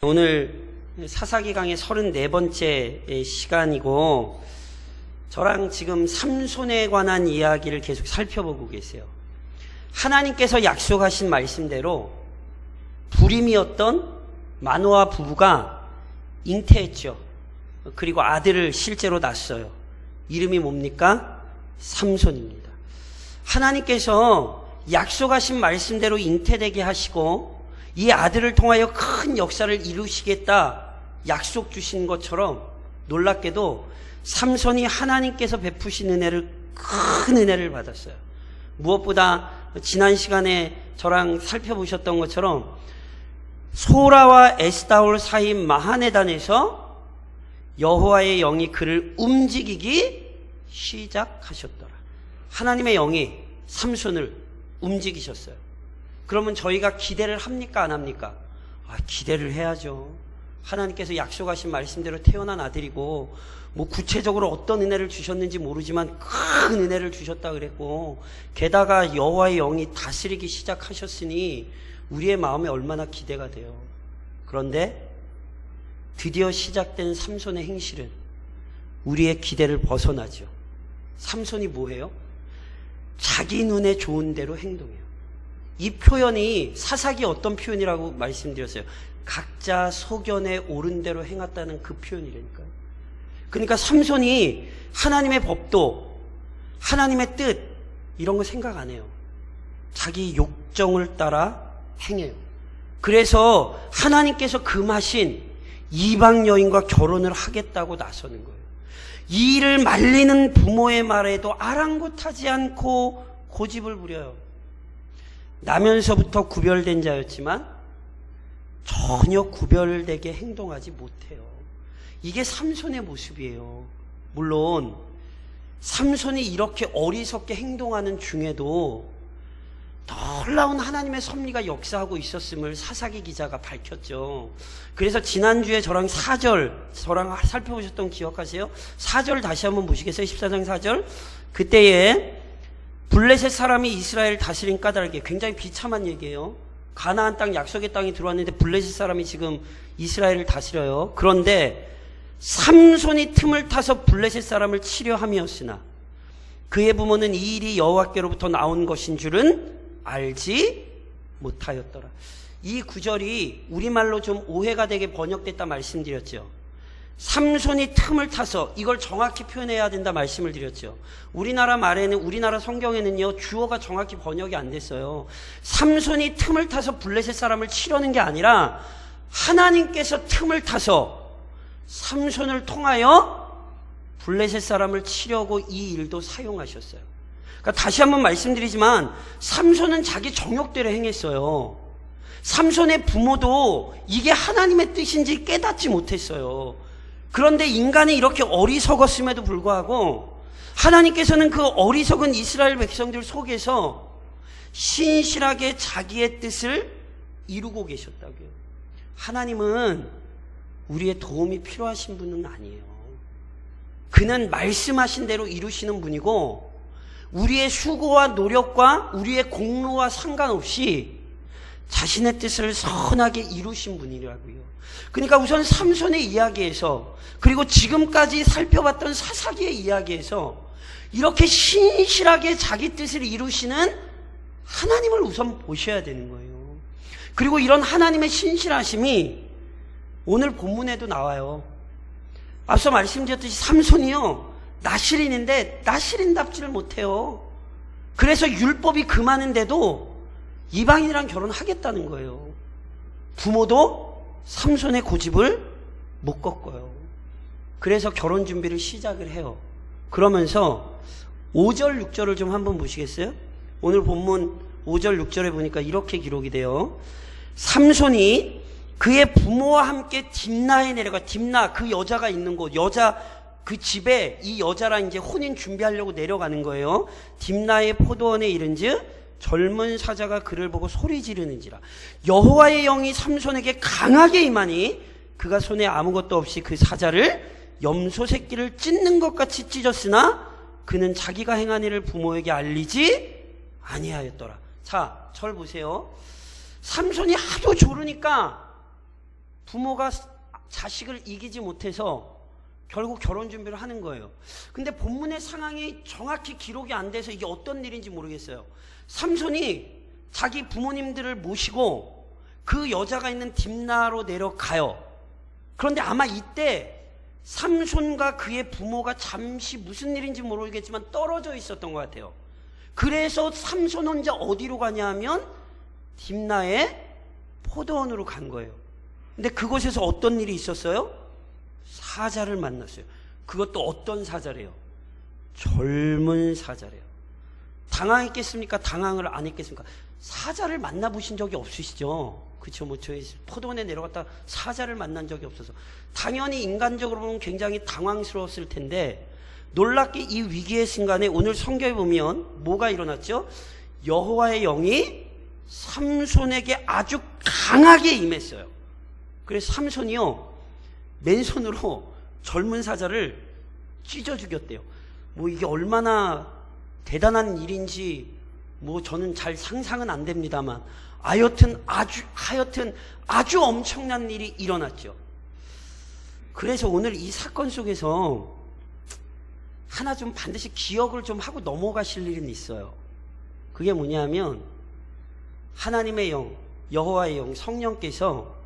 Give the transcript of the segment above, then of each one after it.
오늘 사사기 강의 34번째 시간이고 저랑 지금 삼손에 관한 이야기를 계속 살펴보고 계세요. 하나님께서 약속하신 말씀대로 불임이었던 마노아 부부가 잉태했죠. 그리고 아들을 실제로 낳았어요. 이름이 뭡니까? 삼손입니다. 하나님께서 약속하신 말씀대로 잉태되게 하시고 이 아들을 통하여 큰 역사를 이루시겠다 약속 주신 것처럼 놀랍게도 삼손이 하나님께서 베푸신 은혜를 큰 은혜를 받았어요. 무엇보다 지난 시간에 저랑 살펴보셨던 것처럼 소라와 에스다올 사이 마하네단에서 여호와의 영이 그를 움직이기 시작하셨더라. 하나님의 영이 삼손을 움직이셨어요. 그러면 저희가 기대를 합니까? 안 합니까? 기대를 해야죠. 하나님께서 약속하신 말씀대로 태어난 아들이고 뭐 구체적으로 어떤 은혜를 주셨는지 모르지만 큰 은혜를 주셨다 그랬고 게다가 여호와의 영이 다스리기 시작하셨으니 우리의 마음에 얼마나 기대가 돼요. 그런데 드디어 시작된 삼손의 행실은 우리의 기대를 벗어나죠. 삼손이 뭐예요? 자기 눈에 좋은 대로 행동해요. 이 표현이 사사기 어떤 표현이라고 말씀드렸어요? 각자 소견에 옳은 대로 행했다는 그 표현이라니까요. 그러니까 삼손이 하나님의 법도 하나님의 뜻 이런 거 생각 안 해요. 자기 욕정을 따라 행해요. 그래서 하나님께서 금하신 이방 여인과 결혼을 하겠다고 나서는 거예요. 이 일을 말리는 부모의 말에도 아랑곳하지 않고 고집을 부려요. 나면서부터 구별된 자였지만 전혀 구별되게 행동하지 못해요. 이게 삼손의 모습이에요. 물론 삼손이 이렇게 어리석게 행동하는 중에도 놀라운 하나님의 섭리가 역사하고 있었음을 사사기 기자가 밝혔죠. 그래서 지난주에 저랑 살펴보셨던 기억하세요? 4절 다시 한번 보시겠어요? 14장 4절. 그때에 블레셋 사람이 이스라엘 다스린 까닭에 굉장히 비참한 얘기예요. 가나안 땅 약속의 땅에 들어왔는데 블레셋 사람이 지금 이스라엘을 다스려요. 그런데 삼손이 틈을 타서 블레셋 사람을 치려 함이었으나 그의 부모는 이 일이 여호와께로부터 나온 것인 줄은 알지 못하였더라. 이 구절이 우리말로 좀 오해가 되게 번역됐다 말씀드렸죠. 삼손이 틈을 타서 이걸 정확히 표현해야 된다 말씀을 드렸죠. 우리나라 성경에는요 주어가 정확히 번역이 안 됐어요. 삼손이 틈을 타서 블레셋 사람을 치려는 게 아니라 하나님께서 틈을 타서 삼손을 통하여 블레셋 사람을 치려고 이 일도 사용하셨어요. 그러니까 다시 한번 말씀드리지만 삼손은 자기 정욕대로 행했어요. 삼손의 부모도 이게 하나님의 뜻인지 깨닫지 못했어요. 그런데 인간이 이렇게 어리석었음에도 불구하고 하나님께서는 그 어리석은 이스라엘 백성들 속에서 신실하게 자기의 뜻을 이루고 계셨다고요. 하나님은 우리의 도움이 필요하신 분은 아니에요. 그는 말씀하신 대로 이루시는 분이고 우리의 수고와 노력과 우리의 공로와 상관없이 자신의 뜻을 선하게 이루신 분이라고요. 그러니까 우선 삼손의 이야기에서 그리고 지금까지 살펴봤던 사사기의 이야기에서 이렇게 신실하게 자기 뜻을 이루시는 하나님을 우선 보셔야 되는 거예요. 그리고 이런 하나님의 신실하심이 오늘 본문에도 나와요. 앞서 말씀드렸듯이 삼손이요 나실인인데 나실인답지를 못해요. 그래서 율법이 금하는데도 이방인이랑 결혼하겠다는 거예요. 부모도 삼손의 고집을 못 꺾어요. 그래서 결혼 준비를 시작을 해요. 그러면서 5절 6절을 좀 한번 보시겠어요? 오늘 본문 5절 6절에 보니까 이렇게 기록이 돼요. 삼손이 그의 부모와 함께 딥나에 내려가. 딥나 그 여자가 있는 곳, 그 집에 이 여자랑 이제 혼인 준비하려고 내려가는 거예요. 딥나의 포도원에 이른즉 젊은 사자가 그를 보고 소리 지르는지라. 여호와의 영이 삼손에게 강하게 임하니 그가 손에 아무것도 없이 그 사자를 염소 새끼를 찢는 것 같이 찢었으나 그는 자기가 행한 일을 부모에게 알리지 아니하였더라. 자, 절 보세요. 삼손이 하도 조르니까 부모가 자식을 이기지 못해서 결국 결혼 준비를 하는 거예요. 근데 본문의 상황이 정확히 기록이 안 돼서 이게 어떤 일인지 모르겠어요. 삼손이 자기 부모님들을 모시고 그 여자가 있는 딥나로 내려가요. 그런데 아마 이때 삼손과 그의 부모가 잠시 무슨 일인지 모르겠지만 떨어져 있었던 것 같아요. 그래서 삼손 혼자 어디로 가냐 하면 딥나의 포도원으로 간 거예요. 근데 그곳에서 어떤 일이 있었어요? 사자를 만났어요. 그것도 어떤 사자래요? 젊은 사자래요. 당황했겠습니까? 당황을 안 했겠습니까? 사자를 만나보신 적이 없으시죠? 그쵸? 뭐 저희 포도원에 내려갔다 사자를 만난 적이 없어서 당연히 인간적으로 보면 굉장히 당황스러웠을 텐데, 놀랍게 이 위기의 순간에 오늘 성경에 보면 뭐가 일어났죠? 여호와의 영이 삼손에게 아주 강하게 임했어요. 그래서 삼손이요, 맨손으로 젊은 사자를 찢어 죽였대요. 뭐 이게 얼마나 대단한 일인지 뭐 저는 잘 상상은 안 됩니다만, 하여튼 아주 엄청난 일이 일어났죠. 그래서 오늘 이 사건 속에서 하나 좀 반드시 기억을 좀 하고 넘어가실 일은 있어요. 그게 뭐냐면, 하나님의 영, 여호와의 영, 성령께서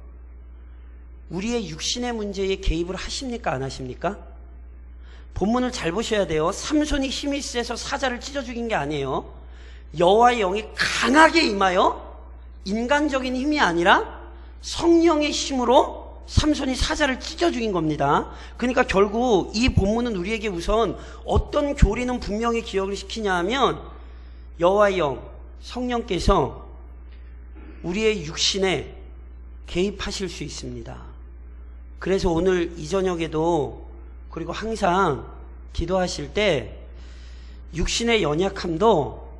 우리의 육신의 문제에 개입을 하십니까? 안 하십니까? 본문을 잘 보셔야 돼요. 삼손이 힘이 세서 사자를 찢어 죽인 게 아니에요. 여호와의 영이 강하게 임하여 인간적인 힘이 아니라 성령의 힘으로 삼손이 사자를 찢어 죽인 겁니다. 그러니까 결국 이 본문은 우리에게 우선 어떤 교리는 분명히 기억을 시키냐 하면, 여호와의 영, 성령께서 우리의 육신에 개입하실 수 있습니다. 그래서 오늘 이 저녁에도, 그리고 항상 기도하실 때 육신의 연약함도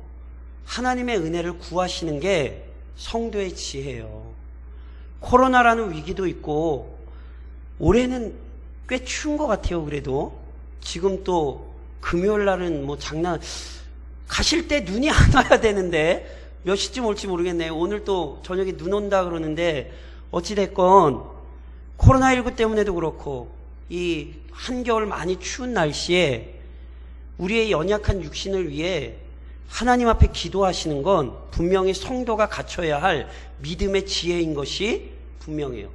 하나님의 은혜를 구하시는 게 성도의 지혜예요. 코로나라는 위기도 있고, 올해는 꽤 추운 것 같아요. 그래도 지금 또 금요일 날은 뭐 장난, 가실 때 눈이 안 와야 되는데 몇 시쯤 올지 모르겠네요. 오늘 또 저녁에 눈 온다 그러는데, 어찌됐건 코로나19 때문에도 그렇고 이 한겨울 많이 추운 날씨에 우리의 연약한 육신을 위해 하나님 앞에 기도하시는 건 분명히 성도가 갖춰야 할 믿음의 지혜인 것이 분명해요.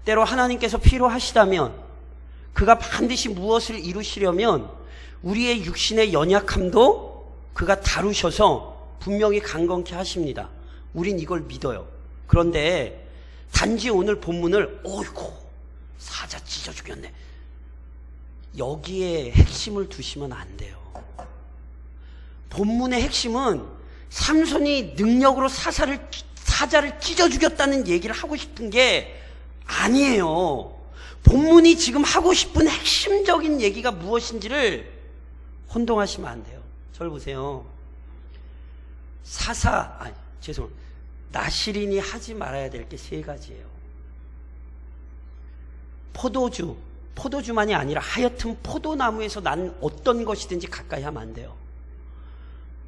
때로 하나님께서 필요하시다면, 그가 반드시 무엇을 이루시려면 우리의 육신의 연약함도 그가 다루셔서 분명히 강건케 하십니다. 우린 이걸 믿어요. 그런데 단지 오늘 본문을 어이구 사자 찢어 죽였네, 여기에 핵심을 두시면 안 돼요. 본문의 핵심은 삼손이 능력으로 사자를 찢어 죽였다는 얘기를 하고 싶은 게 아니에요. 본문이 지금 하고 싶은 핵심적인 얘기가 무엇인지를 혼동하시면 안 돼요. 저를 보세요. 나시린이 하지 말아야 될 게 세 가지예요. 포도주만이 아니라 하여튼 포도나무에서 난 어떤 것이든지 가까이 하면 안 돼요.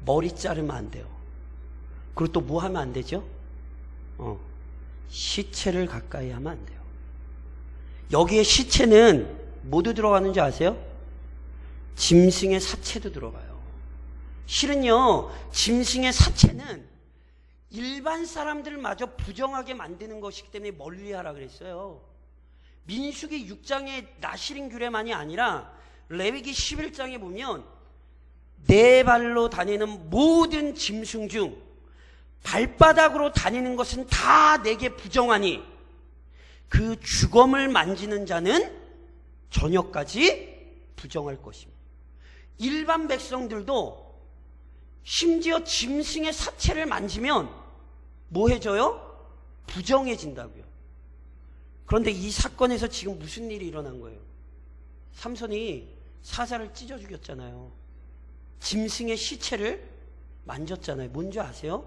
머리 자르면 안 돼요. 그리고 또 뭐 하면 안 되죠? 시체를 가까이 하면 안 돼요. 여기에 시체는 모두 들어가는지 아세요? 짐승의 사체도 들어가요. 실은요, 짐승의 사체는 일반 사람들마저 부정하게 만드는 것이기 때문에 멀리하라 그랬어요. 민수기 6장의 나시린 규례만이 아니라 레위기 11장에 보면 네 발로 다니는 모든 짐승 중 발바닥으로 다니는 것은 다 내게 부정하니 그 주검을 만지는 자는 저녁까지 부정할 것입니다. 일반 백성들도 심지어 짐승의 사체를 만지면 뭐 해져요? 부정해진다고요. 그런데 이 사건에서 지금 무슨 일이 일어난 거예요? 삼손이 사자를 찢어 죽였잖아요. 짐승의 시체를 만졌잖아요. 뭔지 아세요?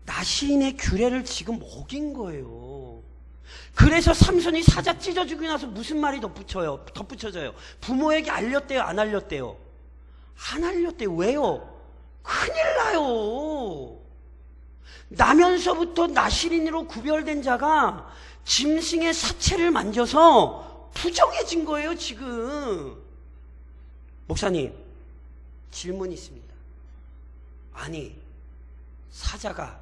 나시인의 규례를 지금 어긴 거예요. 그래서 삼손이 사자 찢어 죽이고 나서 무슨 말이 덧붙여져요? 부모에게 알렸대요? 안 알렸대요? 안 알렸대요. 왜요? 큰일 나요. 나면서부터 나시린으로 구별된 자가 짐승의 사체를 만져서 부정해진 거예요, 지금. 목사님, 질문이 있습니다. 아니, 사자가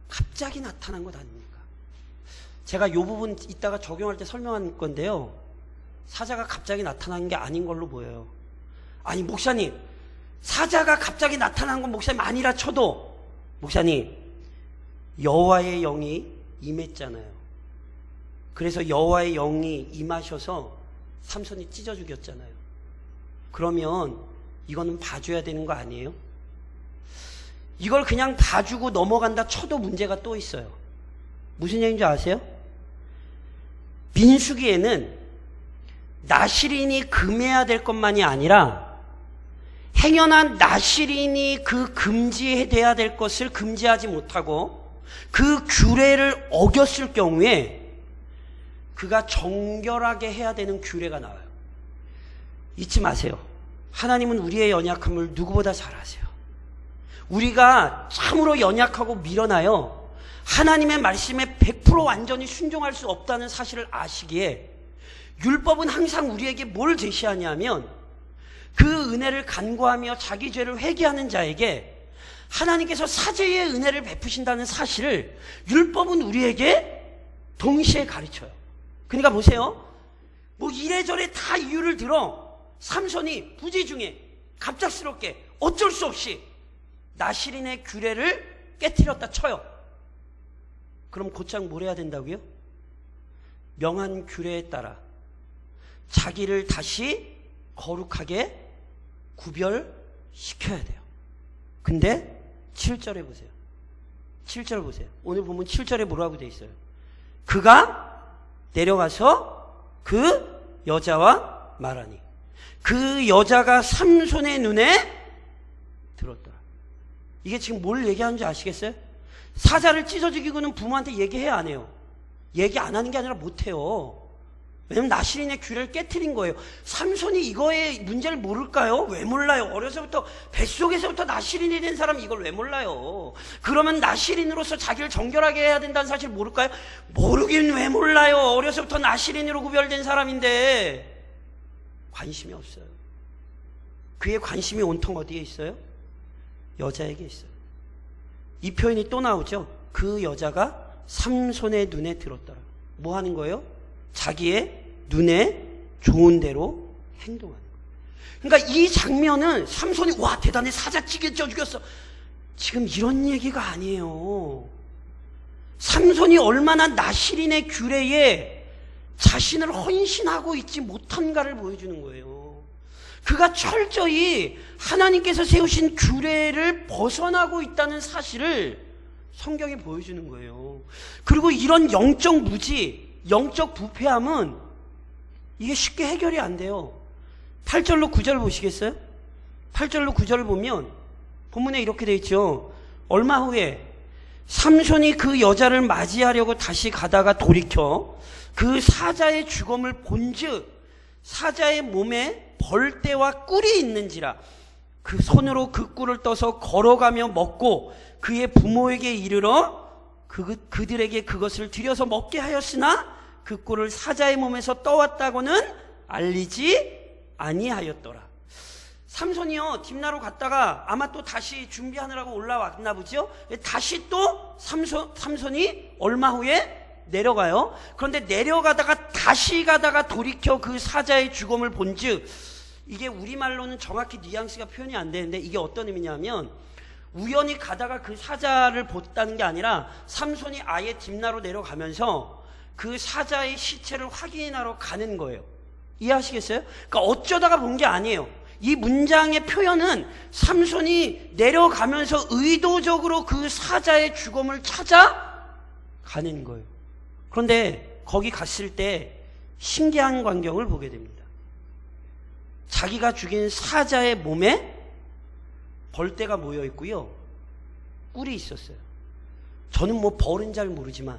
갑자기 나타난 것 아닙니까? 제가 이 부분 이따가 적용할 때 설명할 건데요. 사자가 갑자기 나타난 게 아닌 걸로 보여요. 아니, 목사님, 사자가 갑자기 나타난 건 목사님 아니라 쳐도, 목사님, 여호와의 영이 임했잖아요. 그래서 여호와의 영이 임하셔서 삼손이 찢어 죽였잖아요. 그러면 이거는 봐줘야 되는 거 아니에요? 이걸 그냥 봐주고 넘어간다 쳐도 문제가 또 있어요. 무슨 얘기인지 아세요? 민수기에는 나실인이 금해야 될 것만이 아니라 행여난 나실인이 그 금지해야 될 것을 금지하지 못하고 그 규례를 어겼을 경우에 그가 정결하게 해야 되는 규례가 나와요. 잊지 마세요. 하나님은 우리의 연약함을 누구보다 잘 아세요. 우리가 참으로 연약하고 미련하여 하나님의 말씀에 100% 완전히 순종할 수 없다는 사실을 아시기에 율법은 항상 우리에게 뭘 제시하냐면 그 은혜를 간구하며 자기 죄를 회개하는 자에게 하나님께서 사죄의 은혜를 베푸신다는 사실을 율법은 우리에게 동시에 가르쳐요. 그러니까 보세요. 뭐 이래저래 다 이유를 들어 삼손이 부지 중에 갑작스럽게 어쩔 수 없이 나실인의 규례를 깨트렸다 쳐요. 그럼 곧장 뭘 해야 된다고요? 명한 규례에 따라 자기를 다시 거룩하게 구별시켜야 돼요. 근데 7절에 보세요. 7절 보세요. 오늘 보면 7절에 뭐라고 돼 있어요? 그가 내려가서 그 여자와 말하니 그 여자가 삼손의 눈에 들었더라. 이게 지금 뭘 얘기하는지 아시겠어요? 사자를 찢어 죽이고는 부모한테 얘기해야 안 해요. 얘기 안 하는 게 아니라 못해요. 왜냐면 나실인의 규례를 깨트린 거예요. 삼손이 이거의 문제를 모를까요? 왜 몰라요? 어려서부터 뱃속에서부터 나실인이 된 사람이 이걸 왜 몰라요? 그러면 나실인으로서 자기를 정결하게 해야 된다는 사실 모를까요? 모르긴 왜 몰라요? 어려서부터 나실인으로 구별된 사람인데 관심이 없어요. 그의 관심이 온통 어디에 있어요? 여자에게 있어요. 이 표현이 또 나오죠. 그 여자가 삼손의 눈에 들었더라. 뭐 하는 거예요? 자기의 눈에 좋은 대로 행동하는 거예요. 그러니까 이 장면은 삼손이 와 대단해 사자 찢겨 죽였어. 지금 이런 얘기가 아니에요. 삼손이 얼마나 나실인의 규례에 자신을 헌신하고 있지 못한가를 보여주는 거예요. 그가 철저히 하나님께서 세우신 규례를 벗어나고 있다는 사실을 성경이 보여주는 거예요. 그리고 이런 영적 무지, 영적 부패함은 이게 쉽게 해결이 안 돼요. 8절로 9절 보시겠어요? 8절로 9절을 보면 본문에 이렇게 되어 있죠. 얼마 후에 삼손이 그 여자를 맞이하려고 다시 가다가 돌이켜 그 사자의 죽음을 본즉 사자의 몸에 벌떼와 꿀이 있는지라 그 손으로 그 꿀을 떠서 걸어가며 먹고 그의 부모에게 이르러 그들에게 그것을 들여서 먹게 하였으나 그 꿀을 사자의 몸에서 떠왔다고는 알리지 아니하였더라. 삼손이요 딥나로 갔다가 아마 또 다시 준비하느라고 올라왔나 보죠. 다시 또 삼손이 얼마 후에 내려가요. 그런데 내려가다가 다시 가다가 돌이켜 그 사자의 죽음을 본즉 이게 우리말로는 정확히 뉘앙스가 표현이 안 되는데 이게 어떤 의미냐면 우연히 가다가 그 사자를 봤다는 게 아니라 삼손이 아예 딥나로 내려가면서 그 사자의 시체를 확인하러 가는 거예요. 이해하시겠어요? 그러니까 어쩌다가 본 게 아니에요. 이 문장의 표현은 삼손이 내려가면서 의도적으로 그 사자의 죽음을 찾아가는 거예요. 그런데 거기 갔을 때 신기한 광경을 보게 됩니다. 자기가 죽인 사자의 몸에 벌떼가 모여 있고요. 꿀이 있었어요. 저는 뭐 벌은 잘 모르지만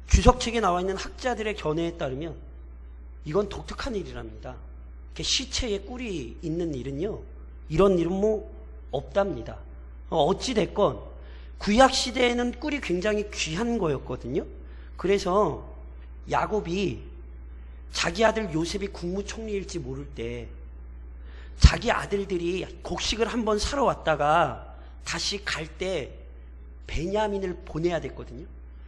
주석책에 나와 있는 학자들의 견해에 따르면 이건 독특한 일이랍니다. 이렇게 시체에 꿀이 있는 일은요. 이런 일은 뭐 없답니다. 어찌됐건 구약시대에는 꿀이 굉장히 귀한 거였거든요. 그래서 야곱이 자기 아들 요셉이 국무총리일지 모를 때 자기 아들들이 곡식을 한번 사러 왔다가 다시 갈 때 베냐민을 보내야 됐거든요.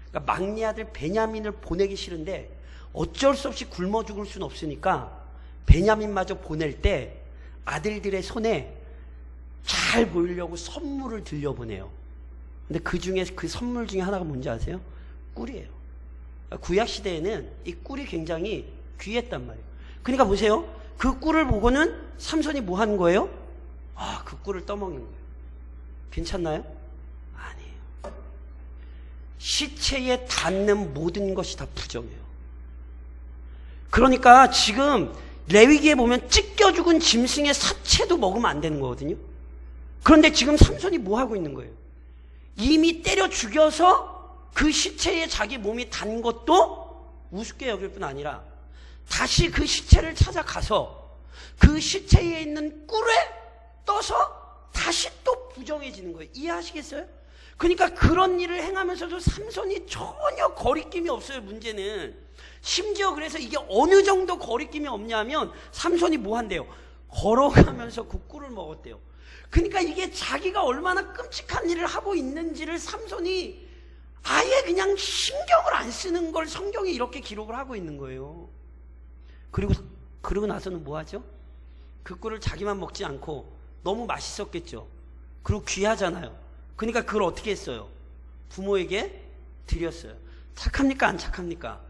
그러니까 막내 아들 베냐민을 보내기 싫은데 어쩔 수 없이 굶어 죽을 수는 없으니까 베냐민마저 보낼 때 아들들의 손에 잘 보이려고 선물을 들려보내요. 근데 그 중에 그 선물 중에 하나가 뭔지 아세요? 꿀이에요. 구약 시대에는 이 꿀이 굉장히 귀했단 말이에요. 그러니까 보세요. 그 꿀을 보고는 삼손이 뭐 하는 거예요? 아, 그 꿀을 떠먹는 거예요. 괜찮나요? 아니에요. 시체에 닿는 모든 것이 다 부정해요. 그러니까 지금 레위기에 보면 찢겨 죽은 짐승의 사체도 먹으면 안 되는 거거든요. 그런데 지금 삼손이 뭐 하고 있는 거예요? 이미 때려 죽여서 그 시체에 자기 몸이 단 것도 우습게 여길 뿐 아니라 다시 그 시체를 찾아가서 그 시체에 있는 꿀에 떠서 다시 또 부정해지는 거예요. 이해하시겠어요? 그러니까 그런 일을 행하면서도 삼손이 전혀 거리낌이 없어요. 문제는 심지어 그래서 이게 어느 정도 거리낌이 없냐면 삼손이 뭐 한대요? 걸어가면서 그 꿀을 먹었대요. 그러니까 이게 자기가 얼마나 끔찍한 일을 하고 있는지를 삼손이 아예 그냥 신경을 안 쓰는 걸 성경에 이렇게 기록을 하고 있는 거예요. 그리고 나서는 뭐 하죠? 그 꿀을 자기만 먹지 않고 너무 맛있었겠죠. 그리고 귀하잖아요. 그러니까 그걸 어떻게 했어요? 부모에게 드렸어요. 착합니까? 안 착합니까?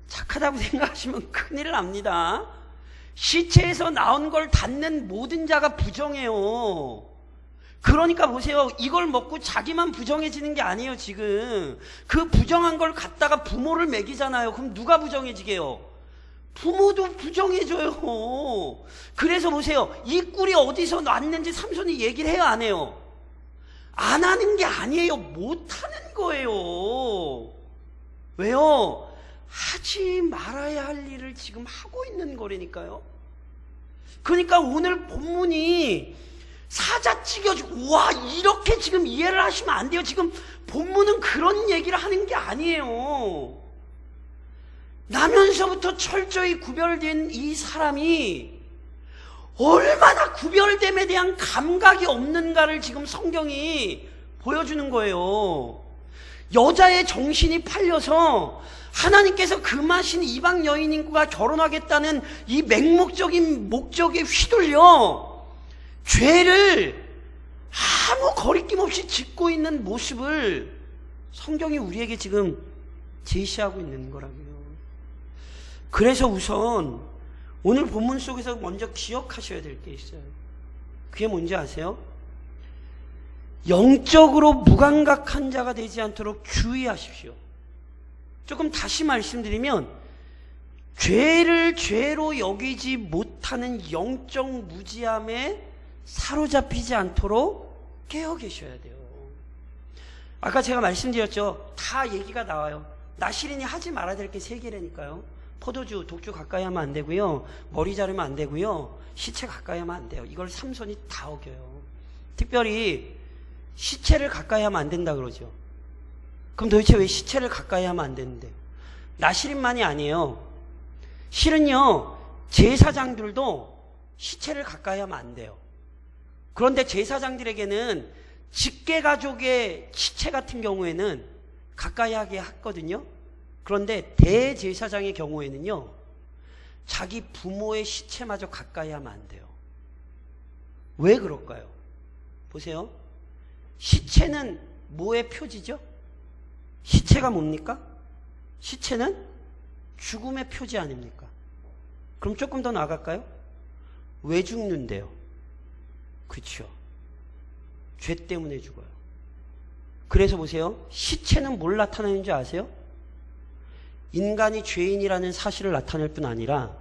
착하다고 생각하시면 큰일 납니다. 시체에서 나온 걸 닿는 모든 자가 부정해요. 그러니까 보세요. 이걸 먹고 자기만 부정해지는 게 아니에요. 지금 그 부정한 걸 갖다가 부모를 먹이잖아요. 그럼 누가 부정해지게요? 부모도 부정해져요. 그래서 보세요. 이 꿀이 어디서 났는지 삼손이 얘기를 해요, 안 해요? 안 하는 게 아니에요. 못하는 거예요. 왜요? 하지 말아야 할 일을 지금 하고 있는 거라니까요. 그러니까 오늘 본문이 사자 찢겨지고, 와, 이렇게 지금 이해를 하시면 안 돼요. 지금 본문은 그런 얘기를 하는 게 아니에요. 나면서부터 철저히 구별된 이 사람이 얼마나 구별됨에 대한 감각이 없는가를 지금 성경이 보여주는 거예요. 여자의 정신이 팔려서 하나님께서 금하신 이방 여인과 결혼하겠다는 이 맹목적인 목적에 휘둘려 죄를 아무 거리낌 없이 짓고 있는 모습을 성경이 우리에게 지금 제시하고 있는 거라고요. 그래서 우선 오늘 본문 속에서 먼저 기억하셔야 될 게 있어요. 그게 뭔지 아세요? 영적으로 무감각한 자가 되지 않도록 주의하십시오. 조금 다시 말씀드리면 죄를 죄로 여기지 못하는 영적 무지함에 사로잡히지 않도록 깨어 계셔야 돼요. 아까 제가 말씀드렸죠. 다 얘기가 나와요. 나시린이 하지 말아야 될 게 3개라니까요. 포도주, 독주 가까이 하면 안 되고요. 머리 자르면 안 되고요. 시체 가까이 하면 안 돼요. 이걸 삼손이 다 어겨요. 특별히 시체를 가까이 하면 안 된다 그러죠. 그럼 도대체 왜 시체를 가까이 하면 안 되는데요? 나시린만이 아니에요. 실은요, 제사장들도 시체를 가까이 하면 안 돼요. 그런데 제사장들에게는 직계가족의 시체 같은 경우에는 가까이 하게 했거든요. 그런데 대제사장의 경우에는요, 자기 부모의 시체마저 가까이 하면 안 돼요. 왜 그럴까요? 보세요. 시체는 뭐의 표지죠? 시체가 뭡니까? 시체는 죽음의 표지 아닙니까? 그럼 조금 더 나아갈까요? 왜 죽는데요? 그렇죠. 죄 때문에 죽어요. 그래서 보세요. 시체는 뭘 나타내는 줄 아세요? 인간이 죄인이라는 사실을 나타낼 뿐 아니라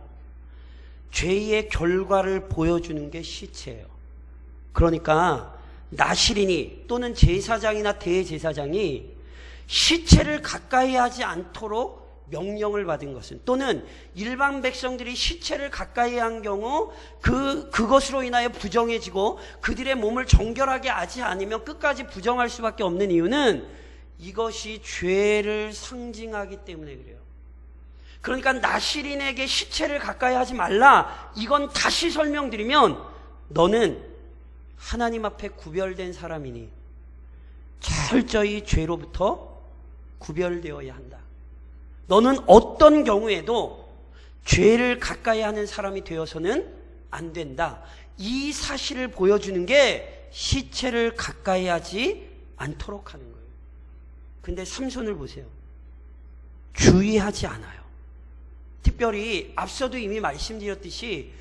죄의 결과를 보여주는 게 시체예요. 그러니까 나시린이 또는 제사장이나 대제사장이 시체를 가까이 하지 않도록 명령을 받은 것은, 또는 일반 백성들이 시체를 가까이 한 경우 그것으로 인하여 부정해지고 그들의 몸을 정결하게 하지 않으면 끝까지 부정할 수밖에 없는 이유는 이것이 죄를 상징하기 때문에 그래요. 그러니까 나실인에게 시체를 가까이 하지 말라. 이건 다시 설명드리면 너는 하나님 앞에 구별된 사람이니 철저히 죄로부터 구별되어야 한다. 너는 어떤 경우에도 죄를 가까이 하는 사람이 되어서는 안 된다. 이 사실을 보여주는 게 시체를 가까이 하지 않도록 하는 거예요. 근데 삼손을 보세요. 주의하지 않아요. 특별히 앞서도 이미 말씀드렸듯이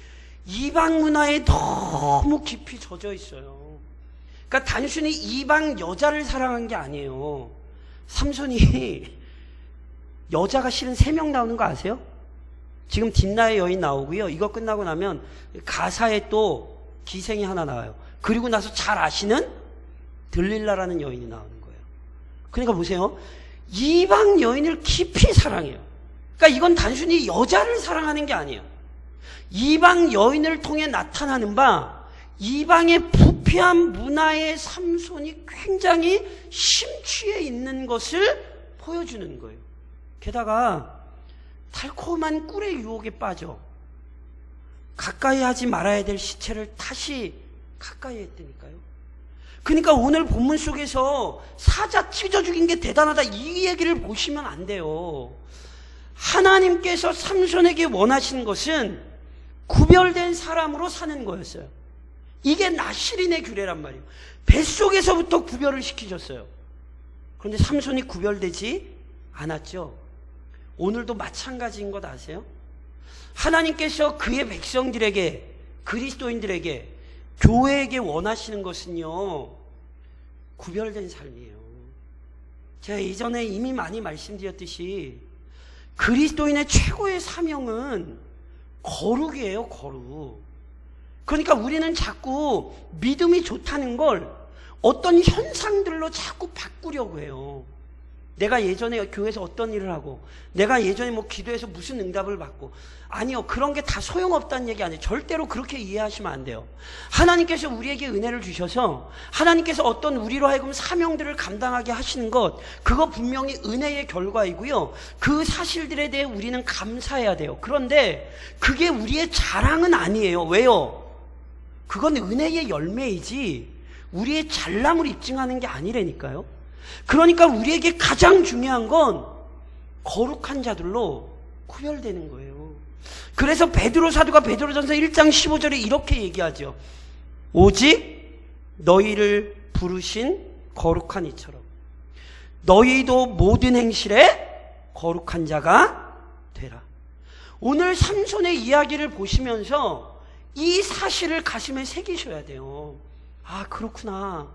이방 문화에 너무 깊이 젖어 있어요. 그러니까 단순히 이방 여자를 사랑한 게 아니에요. 삼손이 여자가 실은 3명 나오는 거 아세요? 지금 딥나의 여인 나오고요. 이거 끝나고 나면 가사에 또 기생이 하나 나와요. 그리고 나서 잘 아시는 들릴라라는 여인이 나오는 거예요. 그러니까 보세요. 이방 여인을 깊이 사랑해요. 그러니까 이건 단순히 여자를 사랑하는 게 아니에요. 이방 여인을 통해 나타나는 바 이방의 부패한 문화의 삼손이 굉장히 심취해 있는 것을 보여주는 거예요. 게다가 달콤한 꿀의 유혹에 빠져 가까이 하지 말아야 될 시체를 다시 가까이 했다니까요. 그러니까 오늘 본문 속에서 사자 찢어 죽인 게 대단하다 이 얘기를 보시면 안 돼요. 하나님께서 삼손에게 원하시는 것은 구별된 사람으로 사는 거였어요. 이게 나실인의 규례란 말이에요. 뱃속에서부터 구별을 시키셨어요. 그런데 삼손이 구별되지 않았죠. 오늘도 마찬가지인 것 아세요? 하나님께서 그의 백성들에게, 그리스도인들에게, 교회에게 원하시는 것은요, 구별된 삶이에요. 제가 이전에 이미 많이 말씀드렸듯이 그리스도인의 최고의 사명은 거룩이에요, 거룩. 그러니까 우리는 자꾸 믿음이 좋다는 걸 어떤 현상들로 자꾸 바꾸려고 해요. 내가 예전에 교회에서 어떤 일을 하고, 내가 예전에 뭐 기도해서 무슨 응답을 받고, 아니요, 그런 게 다 소용없다는 얘기 아니에요. 절대로 그렇게 이해하시면 안 돼요. 하나님께서 우리에게 은혜를 주셔서 하나님께서 어떤 우리로 하여금 사명들을 감당하게 하시는 것, 그거 분명히 은혜의 결과이고요. 그 사실들에 대해 우리는 감사해야 돼요. 그런데 그게 우리의 자랑은 아니에요. 왜요? 그건 은혜의 열매이지 우리의 잘남을 입증하는 게 아니라니까요. 그러니까 우리에게 가장 중요한 건 거룩한 자들로 구별되는 거예요. 그래서 베드로 사도가 베드로전서 1장 15절에 이렇게 얘기하죠. 오직 너희를 부르신 거룩한 이처럼 너희도 모든 행실에 거룩한 자가 되라. 오늘 삼손의 이야기를 보시면서 이 사실을 가슴에 새기셔야 돼요. 아, 그렇구나.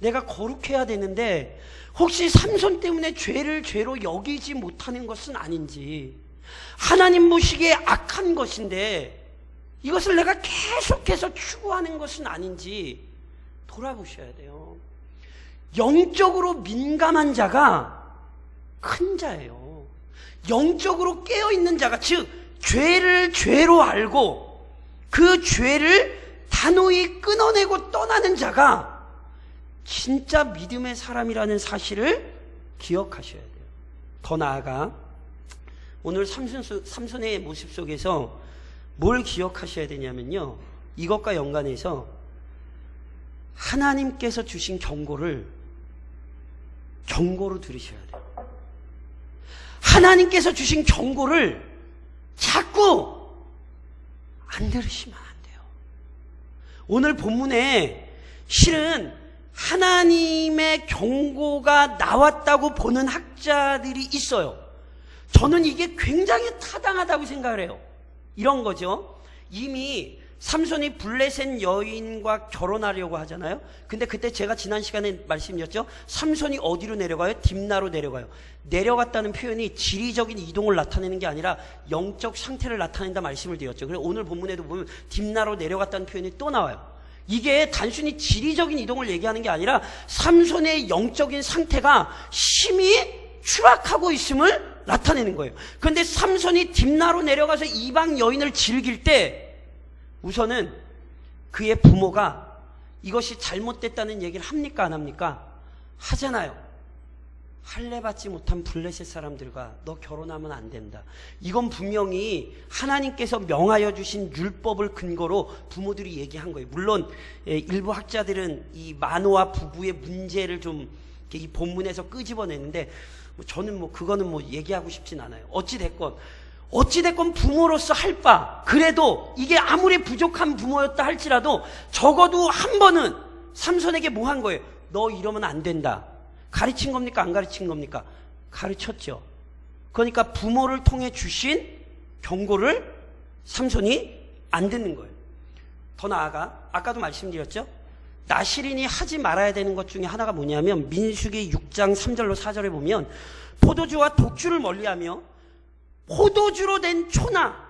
내가 거룩해야 되는데 혹시 삼손 때문에 죄를 죄로 여기지 못하는 것은 아닌지, 하나님 보시기에 악한 것인데 이것을 내가 계속해서 추구하는 것은 아닌지 돌아보셔야 돼요. 영적으로 민감한 자가 큰 자예요. 영적으로 깨어있는 자가, 즉 죄를 죄로 알고 그 죄를 단호히 끊어내고 떠나는 자가 진짜 믿음의 사람이라는 사실을 기억하셔야 돼요. 더 나아가 오늘 삼손의 모습 속에서 뭘 기억하셔야 되냐면요, 이것과 연관해서 하나님께서 주신 경고로 들으셔야 돼요. 하나님께서 주신 경고를 자꾸 안 들으시면 안 돼요. 오늘 본문에 실은 하나님의 경고가 나왔다고 보는 학자들이 있어요. 저는 이게 굉장히 타당하다고 생각을 해요. 이런 거죠. 이미 삼손이 블레셋 여인과 결혼하려고 하잖아요. 근데 그때 제가 지난 시간에 말씀드렸죠. 삼손이 어디로 내려가요? 딥나로 내려가요. 내려갔다는 표현이 지리적인 이동을 나타내는 게 아니라 영적 상태를 나타낸다 말씀을 드렸죠. 그래서 오늘 본문에도 보면 딥나로 내려갔다는 표현이 또 나와요. 이게 단순히 지리적인 이동을 얘기하는 게 아니라 삼손의 영적인 상태가 심히 추락하고 있음을 나타내는 거예요. 그런데 삼손이 딥나로 내려가서 이방 여인을 즐길 때 우선은 그의 부모가 이것이 잘못됐다는 얘기를 합니까 안 합니까? 하잖아요. 할례 받지 못한 블레셋 사람들과 너 결혼하면 안 된다. 이건 분명히 하나님께서 명하여 주신 율법을 근거로 부모들이 얘기한 거예요. 물론 일부 학자들은 이 마노아 부부의 문제를 좀 이 본문에서 끄집어내는데 저는 그거는 얘기하고 싶진 않아요. 어찌됐건 부모로서 할 바, 그래도 이게 아무리 부족한 부모였다 할지라도 적어도 한 번은 삼손에게 뭐 한 거예요? 너 이러면 안 된다. 가르친 겁니까? 안 가르친 겁니까? 가르쳤죠. 그러니까 부모를 통해 주신 경고를 삼손이 안 듣는 거예요. 더 나아가 아까도 말씀드렸죠. 나실인이 하지 말아야 되는 것 중에 하나가 뭐냐면 민수기 6장 3절로 4절에 보면 포도주와 독주를 멀리하며 포도주로 된 초나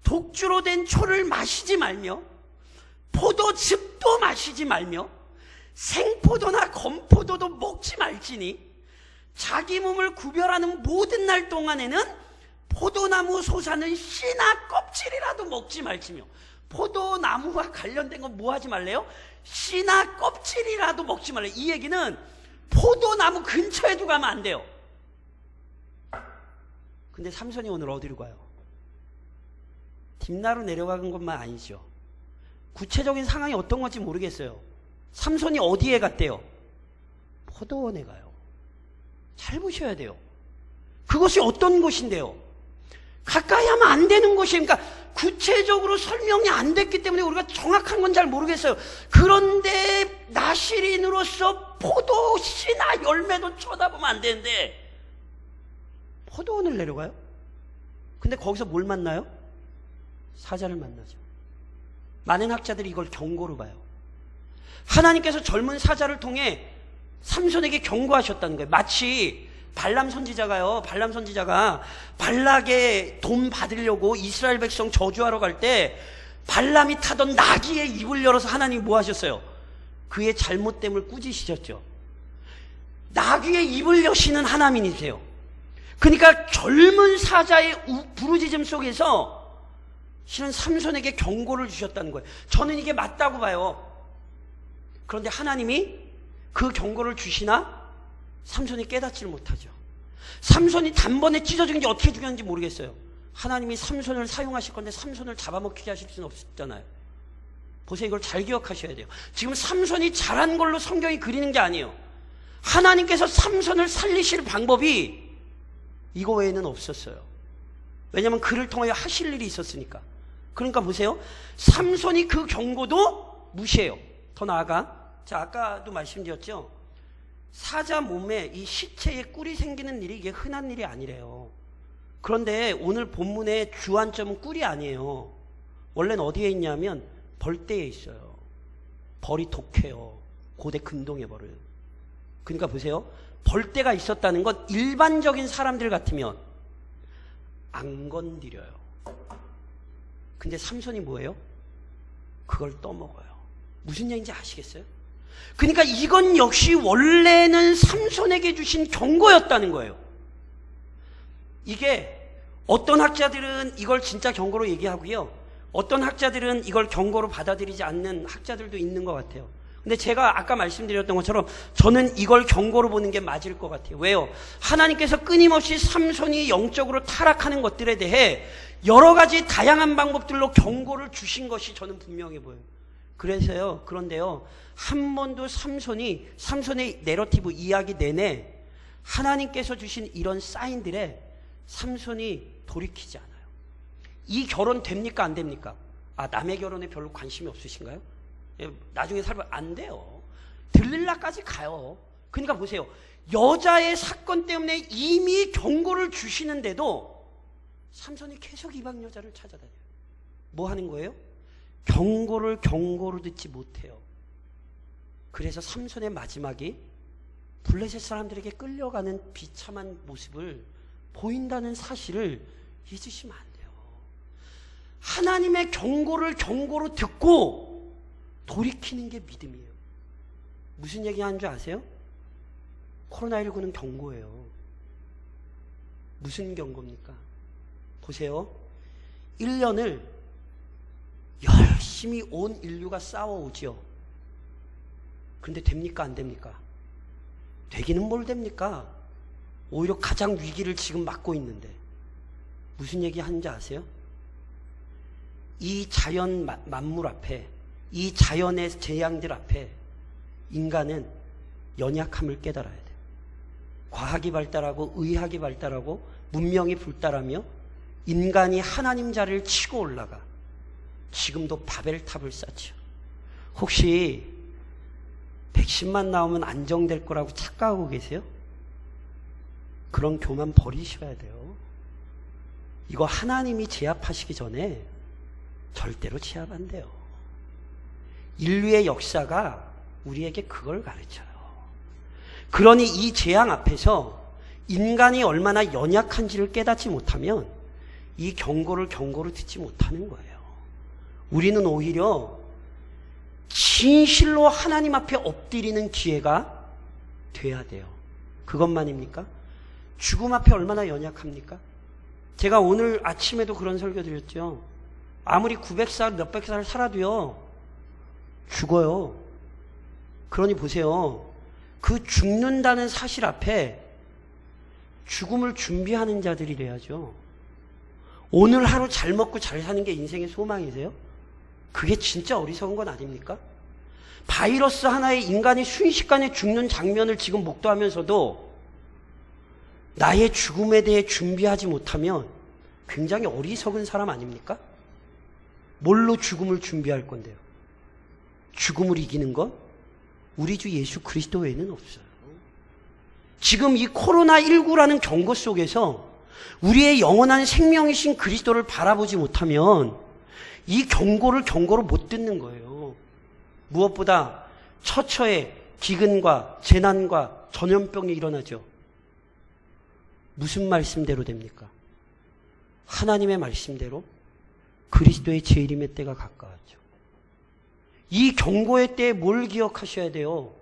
독주로 된 초를 마시지 말며 포도즙도 마시지 말며 생포도나 건포도도 먹지 말지니 자기 몸을 구별하는 모든 날 동안에는 포도나무 솟아는 씨나 껍질이라도 먹지 말지며 포도나무와 관련된 건 뭐 하지 말래요? 씨나 껍질이라도 먹지 말래요. 이 얘기는 포도나무 근처에도 가면 안 돼요. 근데 삼손이 오늘 어디로 가요? 딥나로 내려가는 것만 아니죠. 구체적인 상황이 어떤 건지 모르겠어요. 삼손이 어디에 갔대요? 포도원에 가요. 잘 보셔야 돼요. 그것이 어떤 곳인데요? 가까이 하면 안 되는 곳이에요. 그러니까 구체적으로 설명이 안 됐기 때문에 우리가 정확한 건 잘 모르겠어요. 그런데 나실인으로서 포도 씨나 열매도 쳐다보면 안 되는데 포도원을 내려가요? 근데 거기서 뭘 만나요? 사자를 만나죠. 많은 학자들이 이걸 경고로 봐요. 하나님께서 젊은 사자를 통해 삼손에게 경고하셨다는 거예요. 마치 발람 선지자가 발락의 돈 받으려고 이스라엘 백성 저주하러 갈 때 발람이 타던 나귀의 입을 열어서 하나님이 뭐 하셨어요? 그의 잘못됨을 꾸짖으셨죠. 나귀의 입을 여시는 하나님이세요. 그러니까 젊은 사자의 부르짖음 속에서 실은 삼손에게 경고를 주셨다는 거예요. 저는 이게 맞다고 봐요. 그런데 하나님이 그 경고를 주시나 삼손이 깨닫지를 못하죠. 삼손이 단번에 찢어진 게 어떻게 죽였는지 모르겠어요. 하나님이 삼손을 사용하실 건데 삼손을 잡아먹히게 하실 수는 없잖아요. 보세요. 이걸 잘 기억하셔야 돼요. 지금 삼손이 잘한 걸로 성경이 그리는 게 아니에요. 하나님께서 삼손을 살리실 방법이 이거 외에는 없었어요. 왜냐하면 그를 통하여 하실 일이 있었으니까. 그러니까 보세요. 삼손이 그 경고도 무시해요. 더 나아가, 자, 아까도 말씀드렸죠. 사자 몸에 이 시체에 꿀이 생기는 일이 이게 흔한 일이 아니래요. 그런데 오늘 본문의 주안점은 꿀이 아니에요. 원래는 어디에 있냐면 벌떼에 있어요. 벌이 독해요. 고대 근동의 벌을. 그러니까 보세요. 벌떼가 있었다는 건 일반적인 사람들 같으면 안 건드려요. 근데 삼손이 뭐예요? 그걸 떠먹어요. 무슨 얘기인지 아시겠어요? 그러니까 이건 역시 원래는 삼손에게 주신 경고였다는 거예요. 이게 어떤 학자들은 이걸 진짜 경고로 얘기하고요. 어떤 학자들은 이걸 경고로 받아들이지 않는 학자들도 있는 것 같아요. 근데 제가 아까 말씀드렸던 것처럼 저는 이걸 경고로 보는 게 맞을 것 같아요. 왜요? 하나님께서 끊임없이 삼손이 영적으로 타락하는 것들에 대해 여러 가지 다양한 방법들로 경고를 주신 것이 저는 분명해 보여요. 그런데요, 한 번도 삼손의 내러티브 이야기 내내 하나님께서 주신 이런 사인들에 삼손이 돌이키지 않아요. 이 결혼 됩니까? 안 됩니까? 남의 결혼에 별로 관심이 없으신가요? 나중에 살면 안 돼요. 들릴라까지 가요. 그러니까 보세요. 여자의 사건 때문에 이미 경고를 주시는데도 삼손이 계속 이방 여자를 찾아다녀요. 뭐 하는 거예요? 경고를 경고로 듣지 못해요. 그래서 삼손의 마지막이 블레셋 사람들에게 끌려가는 비참한 모습을 보인다는 사실을 잊으시면 안 돼요. 하나님의 경고를 경고로 듣고 돌이키는 게 믿음이에요. 무슨 얘기 하는 줄 아세요? 코로나19는 경고예요. 무슨 경고입니까? 보세요. 1년을 열심히 온 인류가 싸워오지요. 그런데 됩니까? 안 됩니까? 되기는 뭘 됩니까? 오히려 가장 위기를 지금 맞고 있는데 무슨 얘기 하는지 아세요? 이 자연 만물 앞에, 이 자연의 재앙들 앞에 인간은 연약함을 깨달아야 돼. 과학이 발달하고 의학이 발달하고 문명이 불달하며 인간이 하나님 자리를 치고 올라가. 지금도 바벨탑을 쌓죠. 혹시 백신만 나오면 안정될 거라고 착각하고 계세요? 그런 교만 버리셔야 돼요. 이거 하나님이 제압하시기 전에 절대로 제압 안 돼요. 인류의 역사가 우리에게 그걸 가르쳐요. 그러니 이 재앙 앞에서 인간이 얼마나 연약한지를 깨닫지 못하면 이 경고를 듣지 못하는 거예요. 우리는 오히려 진실로 하나님 앞에 엎드리는 기회가 돼야 돼요. 그것만입니까? 죽음 앞에 얼마나 연약합니까? 제가 오늘 아침에도 그런 설교 드렸죠. 아무리 900살, 몇백 살 살아도요, 죽어요. 그러니 보세요. 그 죽는다는 사실 앞에 죽음을 준비하는 자들이래야죠. 오늘 하루 잘 먹고 잘 사는 게 인생의 소망이세요? 그게 진짜 어리석은 건 아닙니까? 바이러스 하나에 인간이 순식간에 죽는 장면을 지금 목도하면서도 나의 죽음에 대해 준비하지 못하면 굉장히 어리석은 사람 아닙니까? 뭘로 죽음을 준비할 건데요? 죽음을 이기는 건 우리 주 예수 그리스도 외에는 없어요. 지금 이 코로나19라는 경고 속에서 우리의 영원한 생명이신 그리스도를 바라보지 못하면 이 경고를 못 듣는 거예요. 무엇보다 처처에 기근과 재난과 전염병이 일어나죠. 무슨 말씀대로 됩니까? 하나님의 말씀대로 그리스도의 재림의 때가 가까웠죠. 이 경고의 때에 뭘 기억하셔야 돼요?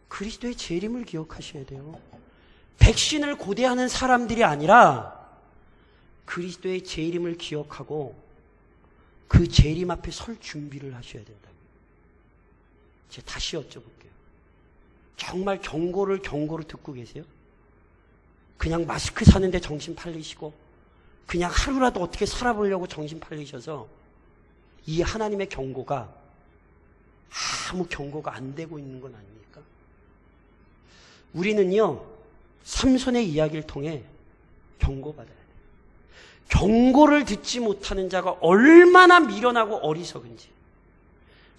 그리스도의 재림을 기억하셔야 돼요. 백신을 고대하는 사람들이 아니라 그리스도의 재림을 기억하고 그 재림 앞에 설 준비를 하셔야 된다. 제가 다시 여쭤볼게요. 정말 경고를 듣고 계세요? 그냥 마스크 사는데 정신 팔리시고 그냥 하루라도 어떻게 살아보려고 정신 팔리셔서 이 하나님의 경고가 아무 경고가 안 되고 있는 건 아닙니까? 우리는요, 삼손의 이야기를 통해 경고받아야 돼요. 경고를 듣지 못하는 자가 얼마나 미련하고 어리석은지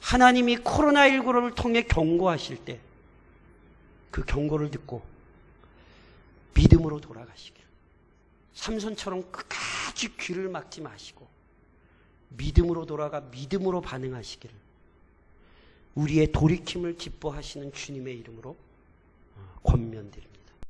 하나님이 코로나19를 통해 경고하실 때 그 경고를 듣고 믿음으로 돌아가시길, 삼손처럼 끝까지 귀를 막지 마시고 믿음으로 돌아가 믿음으로 반응하시기를 우리의 돌이킴을 기뻐하시는 주님의 이름으로 권면드립니다.